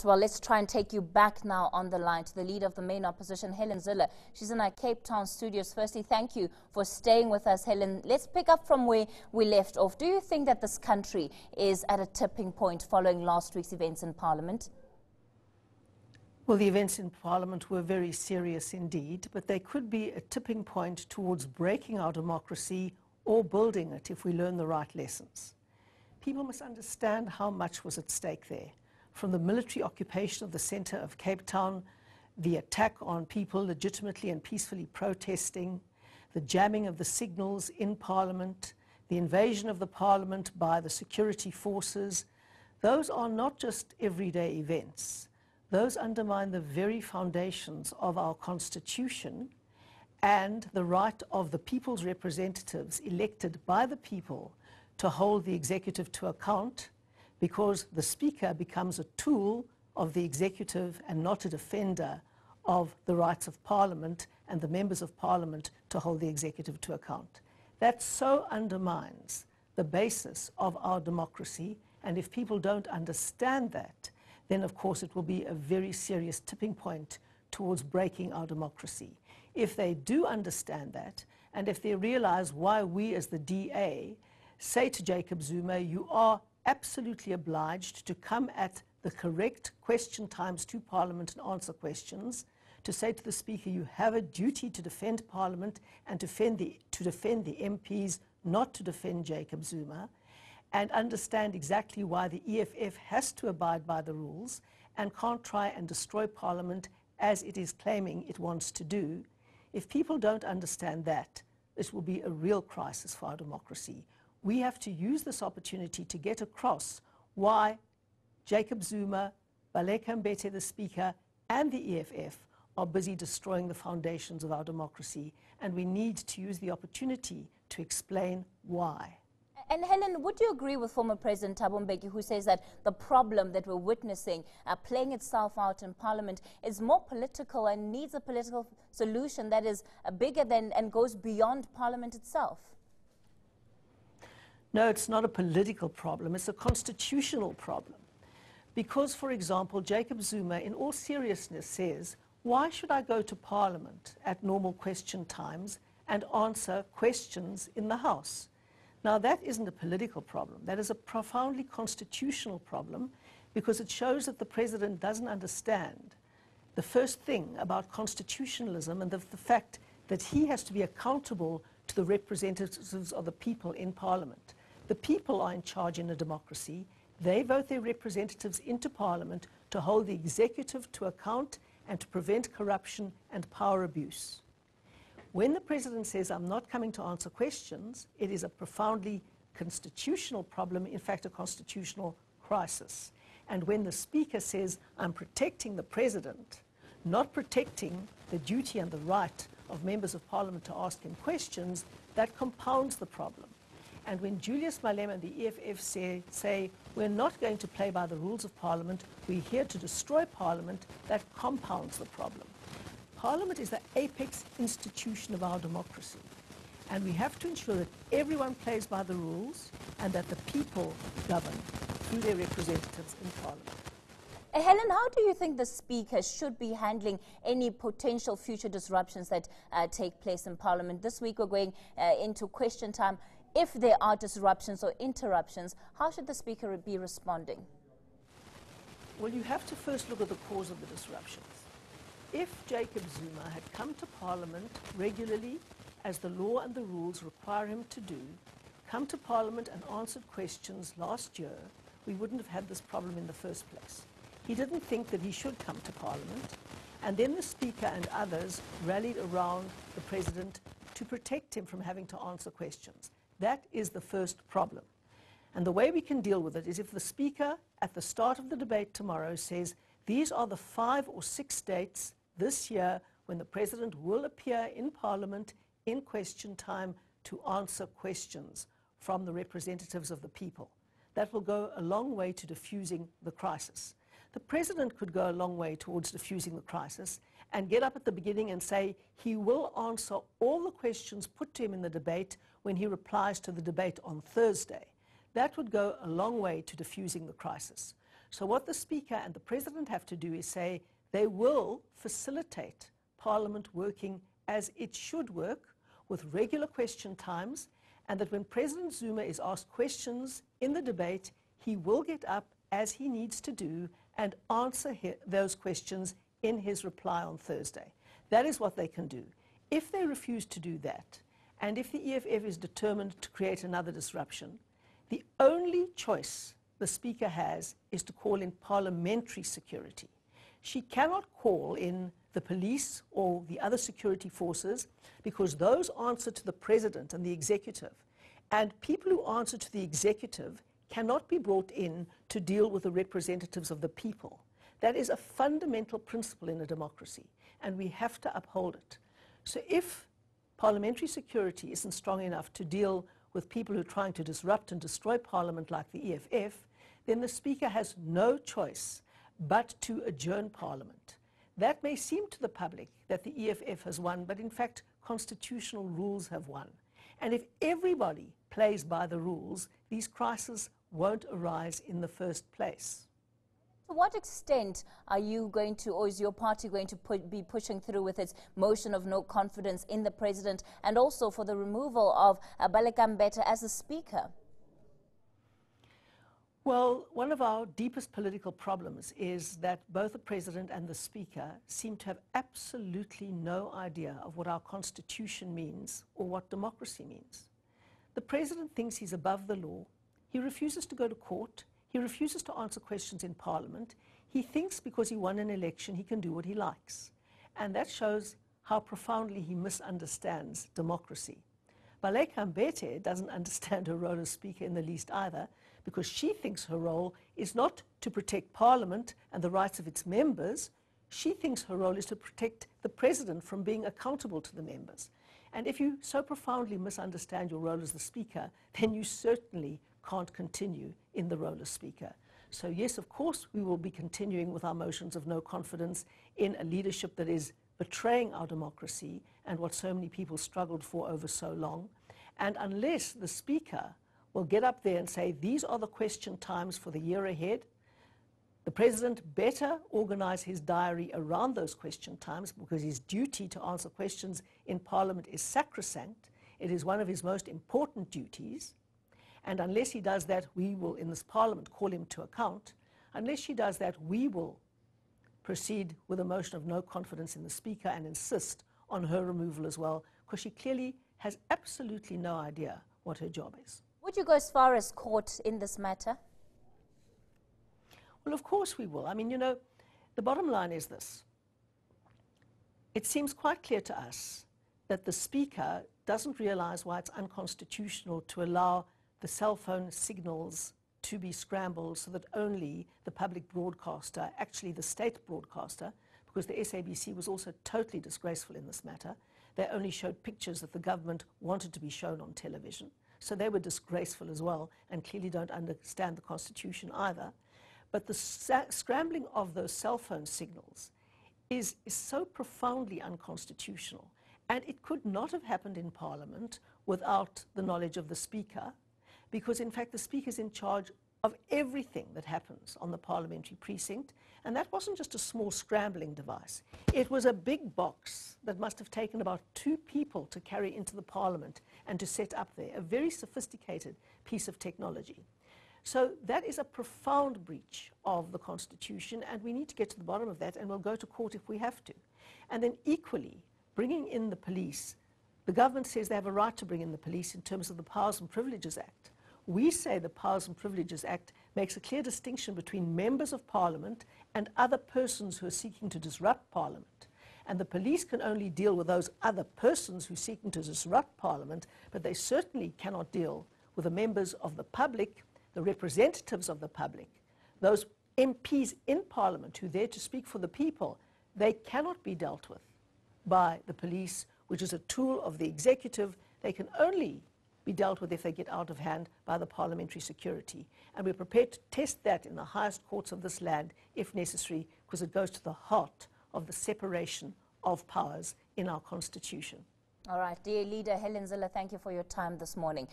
Well, let's try and take you back now on the line to the leader of the main opposition, Helen Zille. She's in our Cape Town studios. Firstly, thank you for staying with us, Helen. Let's pick up from where we left off. Do you think that this country is at a tipping point following last week's events in Parliament? Well, the events in Parliament were very serious indeed, but they could be a tipping point towards breaking our democracy or building it if we learn the right lessons. People must understand how much was at stake there. From the military occupation of the centre of Cape Town, the attack on people legitimately and peacefully protesting, the jamming of the signals in Parliament, the invasion of the Parliament by the security forces, those are not just everyday events. Those undermine the very foundations of our Constitution and the right of the people's representatives elected by the people to hold the executive to account, because the Speaker becomes a tool of the executive and not a defender of the rights of Parliament and the members of Parliament to hold the executive to account. That so undermines the basis of our democracy, and if people don't understand that, then of course it will be a very serious tipping point towards breaking our democracy. If they do understand that, and if they realize why we as the DA say to Jacob Zuma, you are absolutely obliged to come at the correct question times to Parliament and answer questions, to say to the Speaker, you have a duty to defend Parliament and to defend the MPs, not to defend Jacob Zuma, and understand exactly why the EFF has to abide by the rules and can't try and destroy Parliament as it is claiming it wants to do. If people don't understand that, this will be a real crisis for our democracy. We have to use this opportunity to get across why Jacob Zuma, Baleka Mbete, the Speaker, and the EFF are busy destroying the foundations of our democracy, and we need to use the opportunity to explain why. And Helen, would you agree with former President Thabo Mbeki, who says that the problem that we're witnessing playing itself out in Parliament is more political and needs a political solution that is bigger than and goes beyond Parliament itself? No, it's not a political problem, it's a constitutional problem. Because, for example, Jacob Zuma, in all seriousness, says, why should I go to Parliament at normal question times and answer questions in the House? Now, that isn't a political problem. That is a profoundly constitutional problem, because it shows that the President doesn't understand the first thing about constitutionalism and the fact that he has to be accountable to the representatives of the people in Parliament. The people are in charge in a democracy. They vote their representatives into Parliament to hold the executive to account and to prevent corruption and power abuse. When the President says, I'm not coming to answer questions, it is a profoundly constitutional problem, in fact, a constitutional crisis. And when the Speaker says, I'm protecting the President, not protecting the duty and the right of members of Parliament to ask him questions, that compounds the problem. And when Julius Malema and the EFF say, we're not going to play by the rules of Parliament, we're here to destroy Parliament, that compounds the problem. Parliament is the apex institution of our democracy, and we have to ensure that everyone plays by the rules and that the people govern through their representatives in Parliament. Helen, how do you think the Speaker should be handling any potential future disruptions that take place in Parliament? This week we're going into question time. If there are disruptions or interruptions, how should the Speaker be responding? Well, you have to first look at the cause of the disruptions. If Jacob Zuma had come to Parliament regularly, as the law and the rules require him to do, come to Parliament and answered questions last year, we wouldn't have had this problem in the first place. He didn't think that he should come to Parliament, and then the Speaker and others rallied around the President to protect him from having to answer questions. That is the first problem. And the way we can deal with it is if the Speaker, at the start of the debate tomorrow, says, these are the 5 or 6 dates this year when the President will appear in Parliament in question time to answer questions from the representatives of the people. That will go a long way to diffusing the crisis. The President could go a long way towards diffusing the crisis and get up at the beginning and say he will answer all the questions put to him in the debate when he replies to the debate on Thursday. That would go a long way to diffusing the crisis. So what the Speaker and the President have to do is say they will facilitate Parliament working as it should work, with regular question times, and that when President Zuma is asked questions in the debate, he will get up, as he needs to do, and answer those questions in his reply on Thursday. That is what they can do. If they refuse to do that, and if the EFF is determined to create another disruption, the only choice the Speaker has is to call in parliamentary security. She cannot call in the police or the other security forces, because those answer to the President and the Executive. And people who answer to the Executive cannot be brought in to deal with the representatives of the people. That is a fundamental principle in a democracy, and we have to uphold it. So if parliamentary security isn't strong enough to deal with people who are trying to disrupt and destroy Parliament like the EFF, then the Speaker has no choice but to adjourn Parliament. That may seem to the public that the EFF has won, but in fact, constitutional rules have won. And if everybody plays by the rules, these crises won't arise in the first place. To what extent are you going to, or is your party going to be pushing through with its motion of no confidence in the President, and also for the removal of Baleka Mbete as the Speaker? Well, one of our deepest political problems is that both the President and the Speaker seem to have absolutely no idea of what our Constitution means or what democracy means. The President thinks he's above the law. He refuses to go to court. He refuses to answer questions in Parliament. He thinks because he won an election he can do what he likes. And that shows how profoundly he misunderstands democracy. Baleka Mbete doesn't understand her role as Speaker in the least either, because she thinks her role is not to protect Parliament and the rights of its members. She thinks her role is to protect the President from being accountable to the members. And if you so profoundly misunderstand your role as the Speaker, then you certainly can't continue in the role as Speaker. So yes, of course, we will be continuing with our motions of no confidence in a leadership that is betraying our democracy and what so many people struggled for over so long. And unless the Speaker will get up there and say, these are the question times for the year ahead, the President better organize his diary around those question times, because his duty to answer questions in Parliament is sacrosanct. It is one of his most important duties. And unless he does that, we will, in this Parliament, call him to account. Unless she does that, we will proceed with a motion of no confidence in the Speaker and insist on her removal as well, because she clearly has absolutely no idea what her job is. Would you go as far as court in this matter? Well, of course we will. I mean, you know, the bottom line is this. It seems quite clear to us that the Speaker doesn't realize why it's unconstitutional to allow the cell phone signals to be scrambled so that only the public broadcaster, actually the state broadcaster, because the SABC was also totally disgraceful in this matter. They only showed pictures that the government wanted to be shown on television. So they were disgraceful as well, and clearly don't understand the Constitution either. But the scrambling of those cell phone signals is so profoundly unconstitutional. And it could not have happened in Parliament without the knowledge of the Speaker, because in fact the Speaker is in charge of everything that happens on the parliamentary precinct. And that wasn't just a small scrambling device. It was a big box that must have taken about 2 people to carry into the Parliament and to set up there, a very sophisticated piece of technology. So that is a profound breach of the Constitution, and we need to get to the bottom of that, and we'll go to court if we have to. And then equally, bringing in the police, the government says they have a right to bring in the police in terms of the Powers and Privileges Act. We say the Powers and Privileges Act makes a clear distinction between members of Parliament and other persons who are seeking to disrupt Parliament. And the police can only deal with those other persons who are seeking to disrupt Parliament, but they certainly cannot deal with the members of the public, the representatives of the public, those MPs in Parliament who are there to speak for the people. They cannot be dealt with by the police, which is a tool of the executive. They can only be dealt with if they get out of hand by the parliamentary security. And we're prepared to test that in the highest courts of this land if necessary, because it goes to the heart of the separation of powers in our Constitution. All right, dear Leader Helen Zille, thank you for your time this morning.